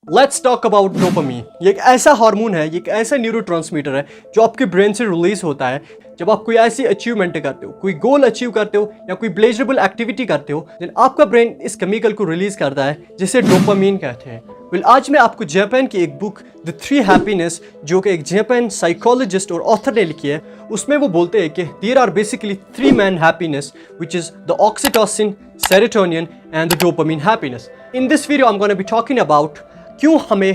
Let's talk about dopamine. ये एक ऐसा हार्मोन है, ये एक ऐसा न्यूरोट्रांसमीटर है जो आपके ब्रेन से रिलीज होता है जब आप कोई ऐसी अचीवमेंट करते हो, कोई गोल अचीव करते हो या कोई प्लेजरेबल एक्टिविटी करते हो, देन आपका ब्रेन इस केमिकल को रिलीज करता है जिसे डोपामीन कहते हैं। आज मैं आपको जापान की एक बुक द 3 हैप्पीनेस, जो कि एक जापान साइकोलॉजिस्ट और ऑथर ने लिखी है, उसमें वो बोलते हैं कि there are basically 3 main happiness which is the oxytocin, serotonin and the dopamine happiness. In this video I am gonna be talking about क्यों हमें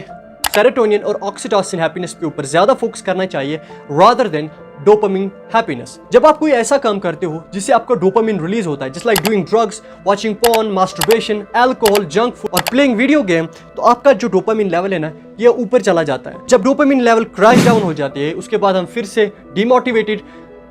सेरोटोनिन और ऑक्सीटोसिन हैप्पीनेस के ऊपर ज्यादा फोकस करना चाहिए रादर देन डोपामीन हैप्पीनेस। जब आप कोई ऐसा काम करते हो जिससे आपका डोपामीन रिलीज होता है, just like doing drugs, watching porn, masturbation, alcohol, junk food और प्लेइंग वीडियो गेम, तो आपका जो डोपामीन लेवल है ना, ये ऊपर चला जाता है। जब डोपामीन लेवल क्रैश डाउन हो जाती है, उसके बाद हम फिर से डिमोटिवेटेड,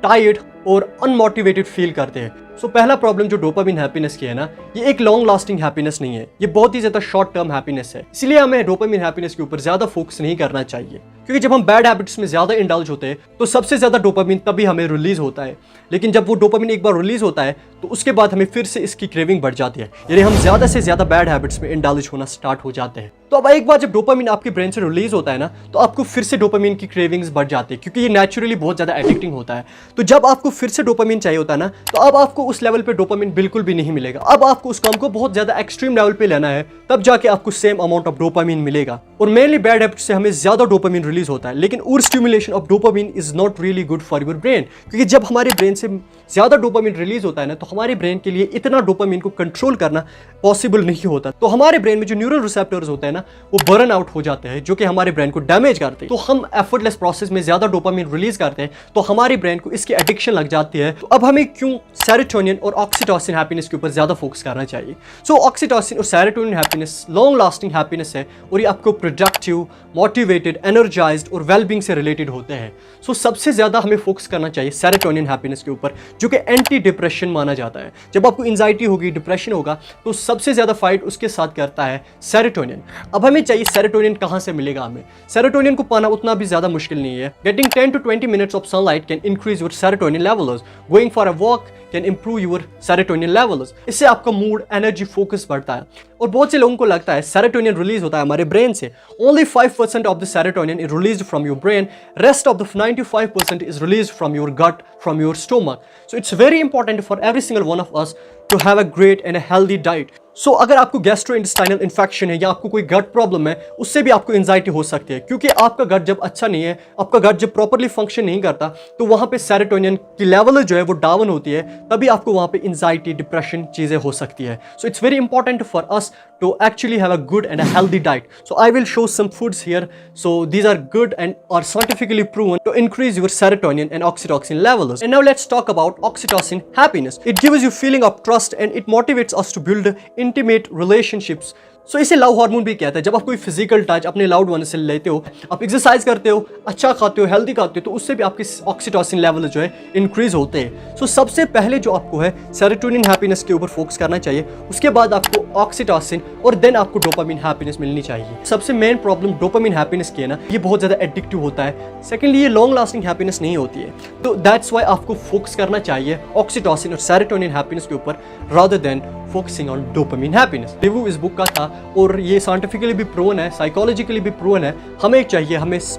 टायर्ड और अनमोटिवेटेड फील करते हैं। सो पहला प्रॉब्लम जो डोपामीन हैप्पीनेस की है ना, ये एक लॉन्ग लास्टिंग हैप्पीनेस नहीं है, ये बहुत ही ज्यादा शॉर्ट टर्म हैप्पीनेस है। इसलिए हमें डोपामीन हैप्पीनेस के ऊपर ज्यादा फोकस नहीं करना चाहिए, क्योंकि जब हम बैड हैबिट्स में ज्यादा इंडल्ज होते हैं तो सबसे ज्यादा डोपामीन तभी हमें रिलीज होता है। लेकिन जब वो डोपामीन एक बार रिलीज होता है तो उसके बाद हमें फिर से इसकी क्रेविंग बढ़ जाती है, यानी हम ज्यादा से ज्यादा बैड हैबिट्स में इंडल्ज होना स्टार्ट हो जाते हैं। तो अब एक बार जब डोपामीन आपके ब्रेन से रिलीज होता है ना, तो आपको फिर से डोपामीन की क्रेविंग्स बढ़ जाती है, क्योंकि ये नेचुरली बहुत ज्यादा एडिक्टिंग होता है। तो जब आपको फिर से डोपामीन चाहिए होता है ना, तो अब आपको उस लेवल पे डोपामीन बिल्कुल भी नहीं मिलेगा। अब आपको उस काम को बहुत ज्यादा एक्सट्रीम लेवल पे लेना है, तब जाके आपको सेम अमाउंट ऑफ डोपामीन मिलेगा। और मेनली बैड हैबिट से हमें ज्यादा डोपामीन रिलीज होता है, लेकिन over stimulation of dopamine is not really good for your brain, क्योंकि जब हमारे ब्रेन से ज्यादा डोपामीन रिलीज होता है ना, तो हमारे ब्रेन के लिए इतना डोपामीन को कंट्रोल करना पॉसिबल नहीं होता। तो हमारे ब्रेन में जो न्यूरल रिसेप्टर्स होते हैं ना, वो बर्न आउट हो जाते हैं, जो कि हमारे ब्रेन को डैमेज करते हैं। तो हम एफर्टलेस प्रोसेस में ज्यादा डोपामीन रिलीज करते हैं, तो हमारे ब्रेन को इसकी एडिक्शन लग जाती है। तो अब हमें क्यों सेरोटोनिन और ऑक्सीटोसिन हैप्पीनेस के ऊपर ज्यादा फोकस करना चाहिए? सो ऑक्सीटोसिन और serotonin happiness long lasting happiness है, और ये आपको प्रोडक्टिव, मोटिवेटेड, एनर्जाइज्ड और वेलबींग से रिलेटेड होते हैं। सो सबसे ज्यादा हमें फोकस करना चाहिए सेरोटोनिन हैप्पीनेस के ऊपर, जो कि एंटी डिप्रेशन माना जाता है। जब आपको एंजाइटी होगी, डिप्रेशन होगा, तो सबसे ज्यादा फाइट उसके साथ करता है सेरोटोनिन। अब हमें चाहिए सेरोटोनिन कहां से मिलेगा? हमें सेरोटोनिन को पाना उतना भी ज्यादा मुश्किल नहीं है। Getting 10 to 20 minutes of sunlight can increase your serotonin levels. Going for a walk can improve your serotonin levels. इससे आपका मूड, एनर्जी, फोकस बढ़ता है। और बहुत से लोगों को लगता है सेरोटोनिन रिलीज होता है हमारे ब्रेन से। Only 5% of the serotonin is released from your brain. Rest of the 95% is released from your gut, from your stomach. So it's very important for every single one of us to have a great and a healthy diet. सो अगर आपको gastrointestinal infection है या आपको कोई गट problem है, उससे भी आपको एंजाइटी हो सकती है, क्योंकि आपका गट जब अच्छा नहीं है, आपका गट जब प्रॉपरली फंक्शन नहीं करता, तो वहाँ पे सेरोटोनिन की लेवल जो है वो डाउन होती है, तभी आपको वहाँ पे एंजाइटी, डिप्रेशन चीज़ें हो सकती है। So it's very important for us to actually have a good and a healthy diet. So I will show some foods here. So these are good and are scientifically proven to increase your serotonin and oxytocin levels. And now let's talk about oxytocin happiness. It gives you feeling of trust and it motivates us to build intimate relationships. सो इसे love hormone भी कहते हैं। जब आप कोई physical touch अपने loved one से लेते हो, आप एक्सरसाइज करते हो, अच्छा खाते हो, हेल्दी खाते हो, तो उससे भी आपके ऑक्सीटोसिन लेवल जो है इंक्रीज होते हैं। सो सबसे पहले जो आपको है सेरोटोनिन हैप्पीनेस के ऊपर फोकस करना चाहिए, उसके बाद आपको ऑक्सीटोसिन और देन आपको डोपामीन हैप्पीनेस मिलनी चाहिए। सबसे मेन प्रॉब्लम डोपामीन हैप्पीनेस की है ना, ये बहुत ज़्यादा एडिक्टिव होता है। सेकेंडली, ये लॉन्ग लास्टिंग हैप्पीनेस नहीं होती है, तो दैट्स वाई आपको फोकस करना चाहिए ऑक्सीटोसिन और सेरोटोनिन हैप्पीनेस के ऊपर rather than focusing on dopamine happiness. Review इस बुक का था और ये साइंटिफिकली भी प्रूवन है, साइकोलॉजिकली भी प्रूवन है। हमें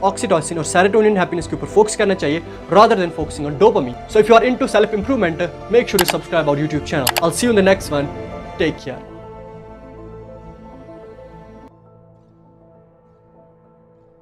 ऑक्सीटोसिन और सेरोटोनिन हैप्पीनेस के ऊपर फोकस करना चाहिए rather than focusing on dopamine. So if you are into self improvement, make sure to subscribe our YouTube channel. I'll see you in the next one. Take care.